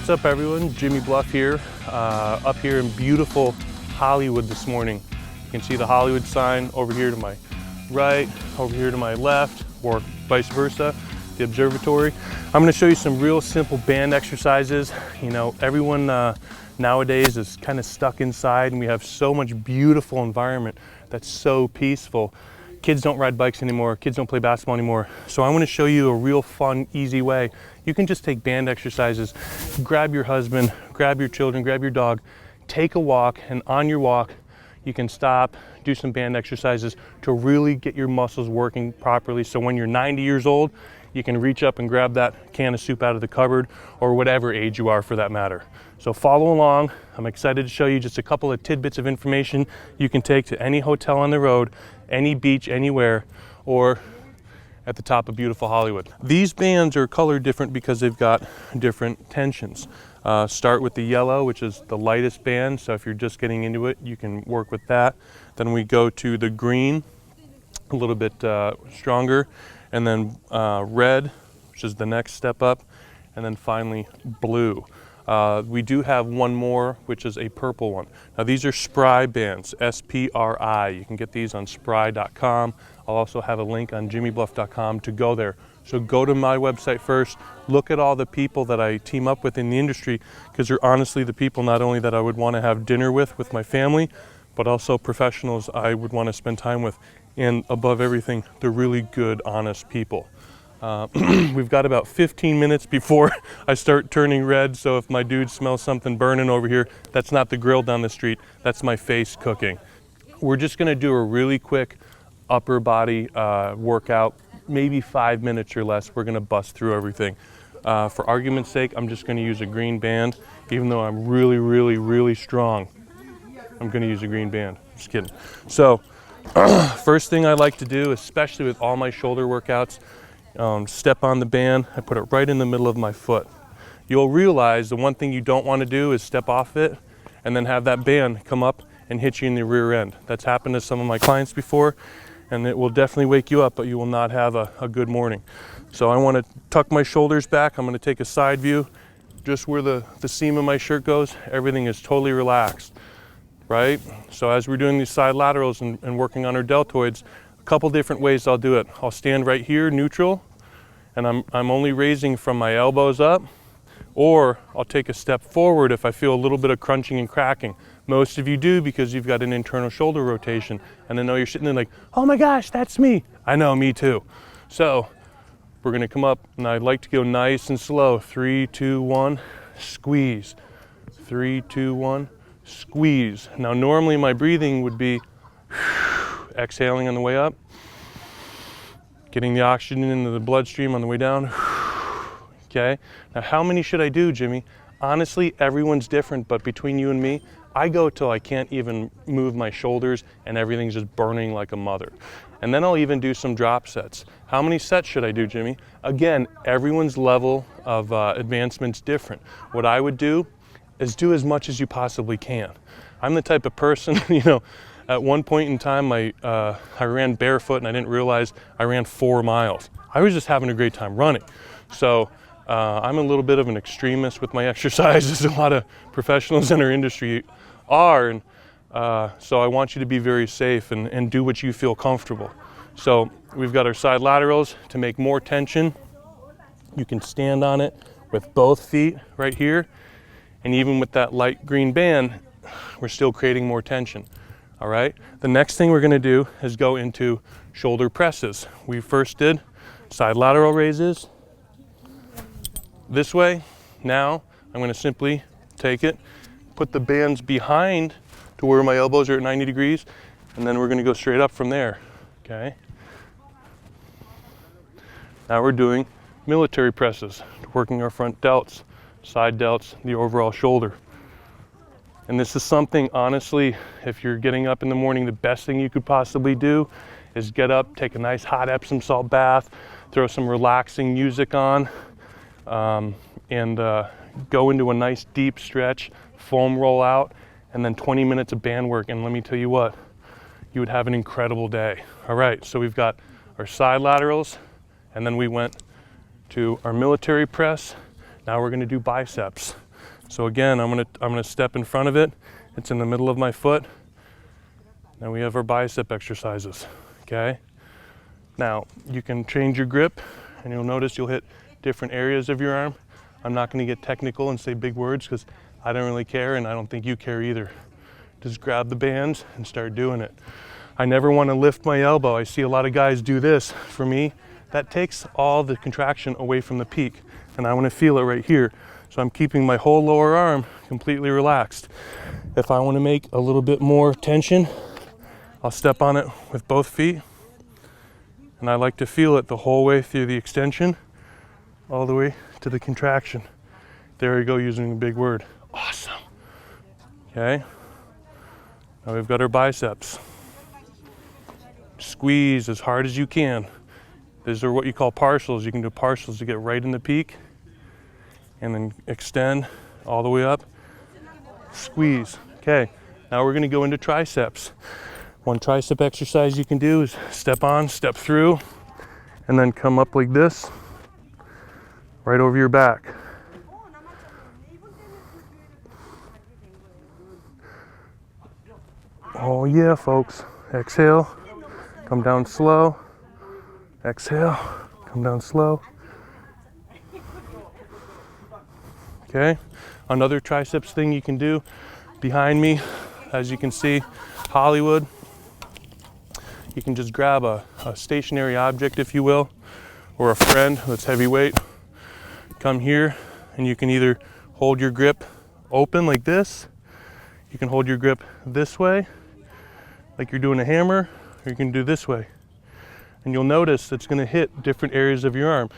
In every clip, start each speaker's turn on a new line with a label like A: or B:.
A: What's up everyone, Jimmy Bluff here, up here in beautiful Hollywood this morning. You can see the Hollywood sign over here to my right, over here to my left, or vice versa, the observatory. I'm going to show you some real simple band exercises. You know, everyone nowadays is kind of stuck inside, and we have so much beautiful environment that's so peaceful. Kids don't ride bikes anymore, kids don't play basketball anymore. So I want to show you a real fun, easy way. You can just take band exercises, grab your husband, grab your children, grab your dog, take a walk, and on your walk, you can stop, do some band exercises to really get your muscles working properly. So when you're 90 years old, you can reach up and grab that can of soup out of the cupboard, or whatever age you are for that matter. So follow along. I'm excited to show you just a couple of tidbits of information you can take to any hotel on the road, any beach, anywhere, or at the top of beautiful Hollywood. These bands are colored different because they've got different tensions. Start with the yellow, which is the lightest band, so if you're just getting into it, you can work with that. Then we go to the green, a little bit stronger, and then red, which is the next step up, and then finally blue. We do have one more, which is a purple one. Now these are Spry bands, S-P-R-I. You can get these on spry.com. I'll also have a link on jimmybluff.com to go there. So go to my website first, look at all the people that I team up with in the industry, because they're honestly the people not only that I would want to have dinner with my family, but also professionals I would want to spend time with. And above everything, they're really good, honest people. We've got about 15 minutes before I start turning red, so if my dude smells something burning over here, that's not the grill down the street, that's my face cooking. We're just gonna do a really quick upper body workout, maybe 5 minutes or less. We're gonna bust through everything. For argument's sake, I'm just gonna use a green band, even though I'm really strong. I'm gonna use a green band, just kidding. So, first thing I like to do, especially with all my shoulder workouts, step on the band, I put it right in the middle of my foot. You'll realize the one thing you don't want to do is step off it and then have that band come up and hit you in the rear end. That's happened to some of my clients before, and it will definitely wake you up, but you will not have a good morning. So I want to tuck my shoulders back. I'm going to take a side view, just where the seam of my shirt goes. Everything is totally relaxed, right? So as we're doing these side laterals and working on our deltoids, a couple different ways I'll do it. I'll stand right here, neutral, and I'm only raising from my elbows up, or I'll take a step forward if I feel a little bit of crunching and cracking. Most of you do because you've got an internal shoulder rotation, and I know you're sitting there like, oh my gosh, that's me. I know, me too. So we're gonna come up, and I'd like to go nice and slow. 3, 2, 1, squeeze. 3, 2, 1, squeeze. Now normally my breathing would be exhaling on the way up, getting the oxygen into the bloodstream on the way down. Okay, now how many should I do, Jimmy? Honestly, everyone's different, but between you and me, I go till I can't even move my shoulders and everything's just burning like a mother. And then I'll even do some drop sets. How many sets should I do, Jimmy? Again, everyone's level of advancement's different. What I would do is do as much as you possibly can. I'm the type of person, you know, at one point in time, I ran barefoot and I didn't realize I ran 4 miles. I was just having a great time running. So I'm a little bit of an extremist with my exercise, as a lot of professionals in our industry are. And so I want you to be very safe and do what you feel comfortable. So we've got our side laterals to make more tension. You can stand on it with both feet right here. And even with that light green band, we're still creating more tension. All right, the next thing we're gonna do is go into shoulder presses. We first did side lateral raises this way. Now I'm gonna simply take it, put the bands behind to where my elbows are at 90 degrees, and then we're gonna go straight up from there, okay? Now we're doing military presses, working our front delts, side delts, the overall shoulder. And this is something, honestly, if you're getting up in the morning, the best thing you could possibly do is get up, take a nice hot Epsom salt bath, throw some relaxing music on, and go into a nice deep stretch, foam roll out, and then 20 minutes of band work. And let me tell you what, you would have an incredible day. All right, so we've got our side laterals, and then we went to our military press. Now we're gonna do biceps. So again, I'm gonna step in front of it. It's in the middle of my foot. Now we have our bicep exercises, okay? Now, you can change your grip, and you'll notice you'll hit different areas of your arm. I'm not gonna get technical and say big words because I don't really care, and I don't think you care either. Just grab the bands and start doing it. I never wanna lift my elbow. I see a lot of guys do this. For me, that takes all the contraction away from the peak, and I wanna feel it right here. So I'm keeping my whole lower arm completely relaxed. If I wanna make a little bit more tension, I'll step on it with both feet, and I like to feel it the whole way through the extension, all the way to the contraction. There we go, using a big word. Awesome. Okay, now we've got our biceps. Squeeze as hard as you can. These are what you call partials. You can do partials to get right in the peak, and then extend all the way up. Squeeze. Okay, now we're gonna go into triceps. One tricep exercise you can do is step on, step through, and then come up like this, right over your back. Oh yeah, folks. Exhale, come down slow. Exhale, come down slow. Okay, another triceps thing you can do behind me, as you can see, Hollywood. You can just grab a stationary object, if you will, or a friend that's heavyweight. Come here, and you can either hold your grip open like this. You can hold your grip this way, like you're doing a hammer, or you can do this way. And you'll notice it's gonna hit different areas of your arm.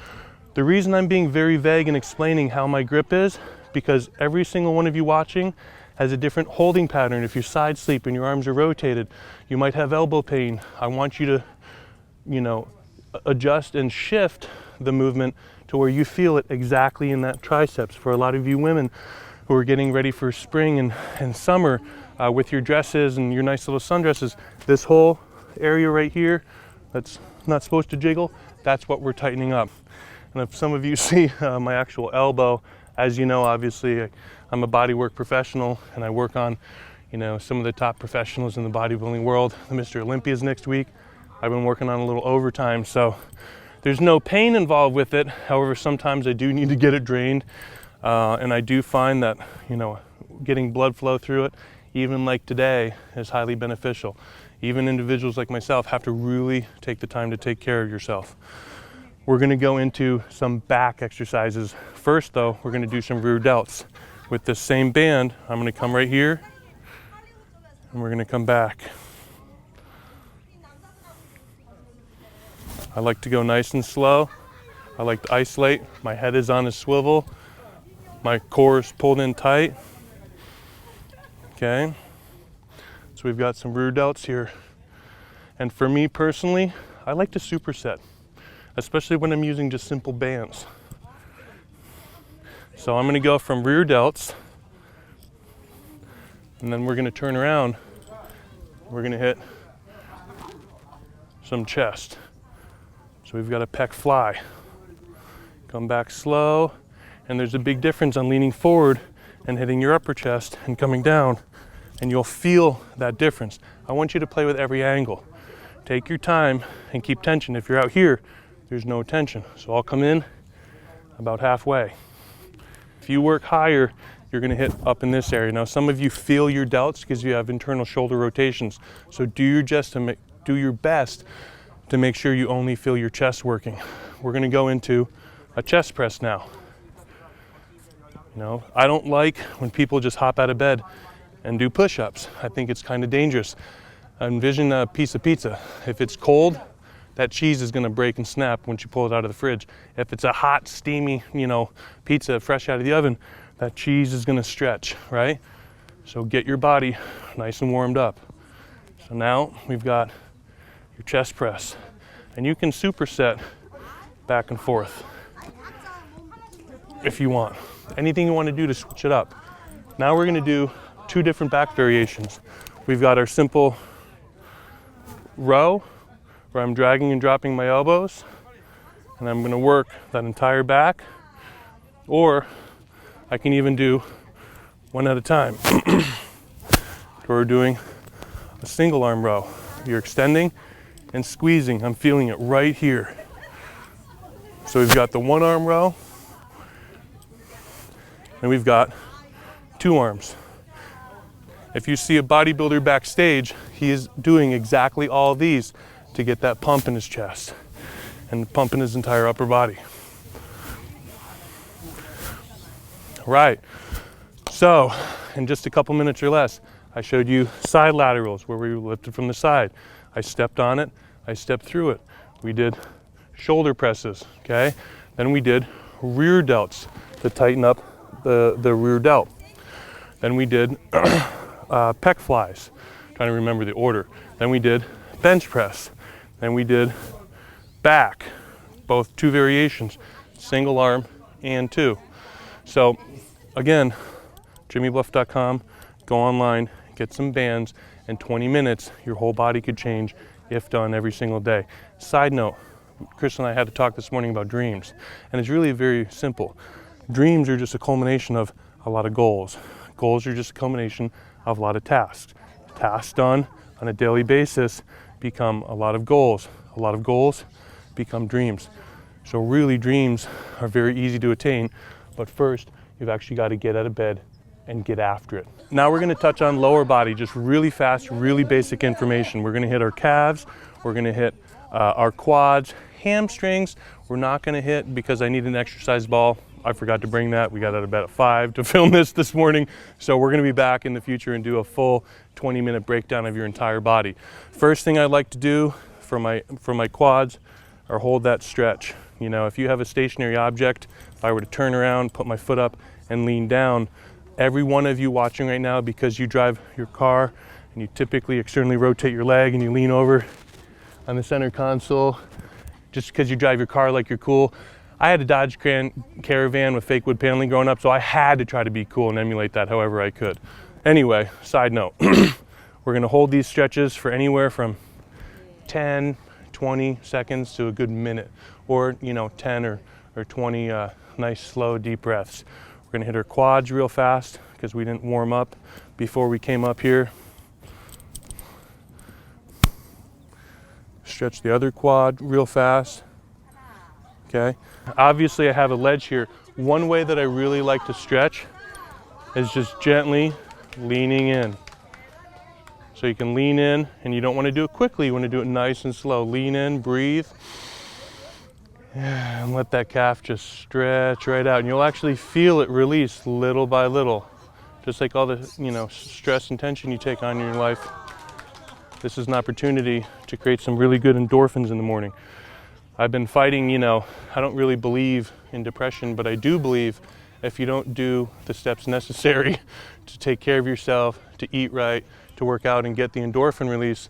A: The reason I'm being very vague in explaining how my grip is, because every single one of you watching has a different holding pattern. If you side sleep and your arms are rotated, you might have elbow pain. I want you to, adjust and shift the movement to where you feel it exactly in that triceps. For a lot of you women who are getting ready for spring and summer with your dresses and your nice little sundresses, this whole area right here that's not supposed to jiggle, that's what we're tightening up. And if some of you see my actual elbow, as you know, obviously, I'm a bodywork professional, and I work on, some of the top professionals in the bodybuilding world. The Mr. Olympia's next week. I've been working on a little overtime, so there's no pain involved with it. However, sometimes I do need to get it drained, and I do find that, getting blood flow through it, even like today, is highly beneficial. Even individuals like myself have to really take the time to take care of yourself. We're gonna go into some back exercises. First though, we're gonna do some rear delts. With this same band, I'm gonna come right here, and we're gonna come back. I like to go nice and slow. I like to isolate. My head is on a swivel. My core is pulled in tight. Okay, so we've got some rear delts here. And for me personally, I like to superset, especially when I'm using just simple bands. So I'm gonna go from rear delts, and then we're gonna turn around. We're gonna hit some chest. So we've got a pec fly. Come back slow, and there's a big difference on leaning forward and hitting your upper chest and coming down, and you'll feel that difference. I want you to play with every angle. Take your time and keep tension. If you're out here, there's no tension. So I'll come in about halfway. If you work higher, you're gonna hit up in this area. Now, some of you feel your delts because you have internal shoulder rotations. So do your best to make sure you only feel your chest working. We're gonna go into a chest press now. I don't like when people just hop out of bed and do push-ups. I think it's kind of dangerous. Envision a piece of pizza. If it's cold, that cheese is gonna break and snap once you pull it out of the fridge. If it's a hot, steamy, pizza fresh out of the oven, that cheese is gonna stretch, right? So get your body nice and warmed up. So now we've got your chest press, and you can superset back and forth if you want. Anything you want to do to switch it up. Now we're gonna do two different back variations. We've got our simple row, where I'm dragging and dropping my elbows, and I'm gonna work that entire back. Or I can even do one at a time. We're doing a single arm row. You're extending and squeezing. I'm feeling it right here. So we've got the one arm row, and we've got two arms. If you see a bodybuilder backstage, he is doing exactly all of these to get that pump in his chest and pump in his entire upper body. Right, so in just a couple minutes or less, I showed you side laterals where we lifted from the side. I stepped on it, I stepped through it. We did shoulder presses, okay? Then we did rear delts to tighten up the rear delt. Then we did pec flies, trying to remember the order. Then we did bench press. Then we did back, both two variations, single arm and two. So again, jimmybluff.com, go online, get some bands. In 20 minutes, your whole body could change if done every single day. Side note, Chris and I had to talk this morning about dreams, and it's really very simple. Dreams are just a culmination of a lot of goals. Goals are just a culmination of a lot of tasks. Tasks done on a daily basis become a lot of goals. A lot of goals become dreams. So really, dreams are very easy to attain, but first, you've actually got to get out of bed and get after it. Now we're going to touch on lower body, just really fast, really basic information. We're going to hit our calves, we're going to hit our quads, hamstrings. We're not going to hit because I need an exercise ball. I forgot to bring that. We got out of bed at 5 to film this morning. So we're going to be back in the future and do a full 20-minute breakdown of your entire body. First thing I like to do for my quads are hold that stretch. You know, if you have a stationary object, if I were to turn around, put my foot up and lean down, every one of you watching right now, because you drive your car and you typically externally rotate your leg and you lean over on the center console just because you drive your car like you're cool. I had a Dodge Caravan with fake wood paneling growing up, so I had to try to be cool and emulate that however I could. Anyway, side note, we're gonna hold these stretches for anywhere from 10, 20 seconds to a good minute, or 10 or 20 nice slow deep breaths. We're gonna hit our quads real fast because we didn't warm up before we came up here. Stretch the other quad real fast. Okay. Obviously I have a ledge here. One way that I really like to stretch is just gently leaning in. So you can lean in, and you don't want to do it quickly, you want to do it nice and slow. Lean in, breathe, and let that calf just stretch right out. And you'll actually feel it release little by little. Just like all the stress and tension you take on in your life. This is an opportunity to create some really good endorphins in the morning. I've been fighting, I don't really believe in depression, but I do believe if you don't do the steps necessary to take care of yourself, to eat right, to work out and get the endorphin release,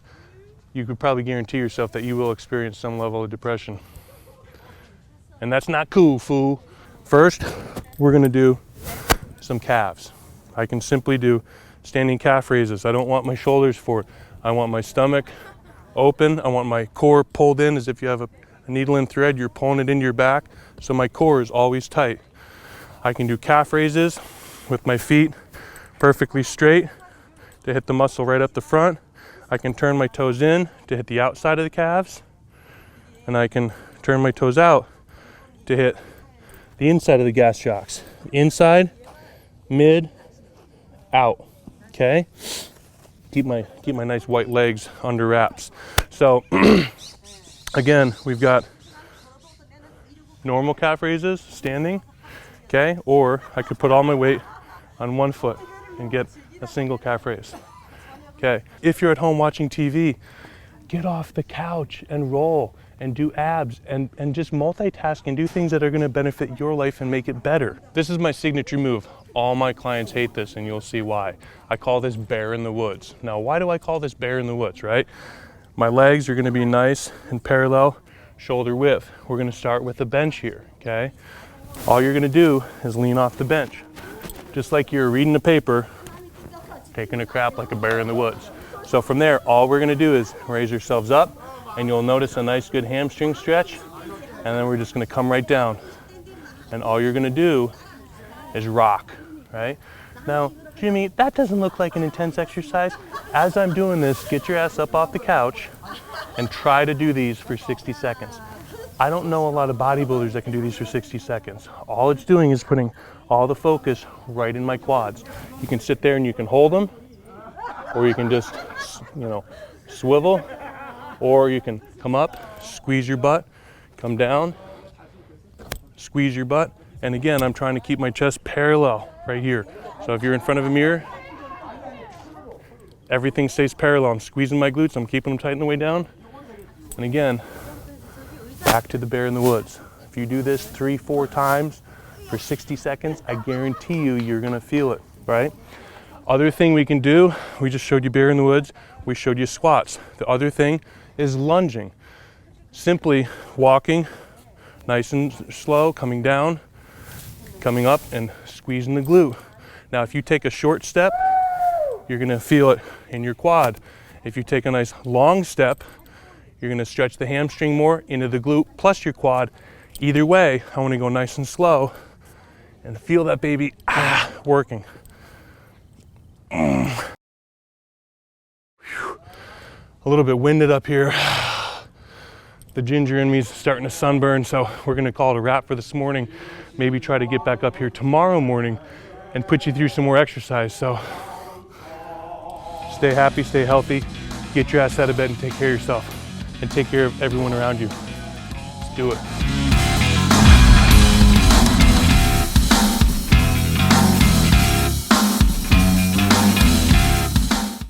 A: you could probably guarantee yourself that you will experience some level of depression. And that's not cool, fool. First, we're gonna do some calves. I can simply do standing calf raises. I don't want my shoulders forward. I want my stomach open. I want my core pulled in as if you have a needle and thread, you're pulling it into your back, so my core is always tight. I can do calf raises with my feet perfectly straight to hit the muscle right up the front. I can turn my toes in to hit the outside of the calves, and I can turn my toes out to hit the inside of the gas shocks. Inside, mid, out, okay? Keep my nice white legs under wraps. So, again, we've got normal calf raises, standing, okay? Or I could put all my weight on one foot and get a single calf raise, okay? If you're at home watching TV, get off the couch and roll and do abs and just multitask and do things that are gonna benefit your life and make it better. This is my signature move. All my clients hate this, and you'll see why. I call this bear in the woods. Now, why do I call this bear in the woods, right? My legs are gonna be nice and parallel, shoulder width. We're gonna start with the bench here, okay? All you're gonna do is lean off the bench. Just like you're reading the paper, taking a crap like a bear in the woods. So from there, all we're gonna do is raise yourselves up, and you'll notice a nice good hamstring stretch, and then we're just gonna come right down. And all you're gonna do is rock, right? Now, Jimmy, that doesn't look like an intense exercise. As I'm doing this, get your ass up off the couch and try to do these for 60 seconds. I don't know a lot of bodybuilders that can do these for 60 seconds. All it's doing is putting all the focus right in my quads. You can sit there and you can hold them, or you can just, swivel, or you can come up, squeeze your butt, come down, squeeze your butt. And again, I'm trying to keep my chest parallel right here. So if you're in front of a mirror, everything stays parallel. I'm squeezing my glutes, I'm keeping them tight on the way down. And again, back to the bear in the woods. If you do this 3-4 times for 60 seconds, I guarantee you're gonna feel it, right? Other thing we can do, we just showed you bear in the woods, we showed you squats. The other thing is lunging. Simply walking nice and slow, coming down, coming up, and squeezing the glute. Now, if you take a short step, you're gonna feel it in your quad. If you take a nice long step, you're gonna stretch the hamstring more into the glute plus your quad. Either way, I wanna go nice and slow and feel that baby working. A little bit winded up here. The ginger in me is starting to sunburn, so we're gonna call it a wrap for this morning. Maybe try to get back up here tomorrow morning and put you through some more exercise. So stay happy, stay healthy, get your ass out of bed and take care of yourself and take care of everyone around you. Let's do it.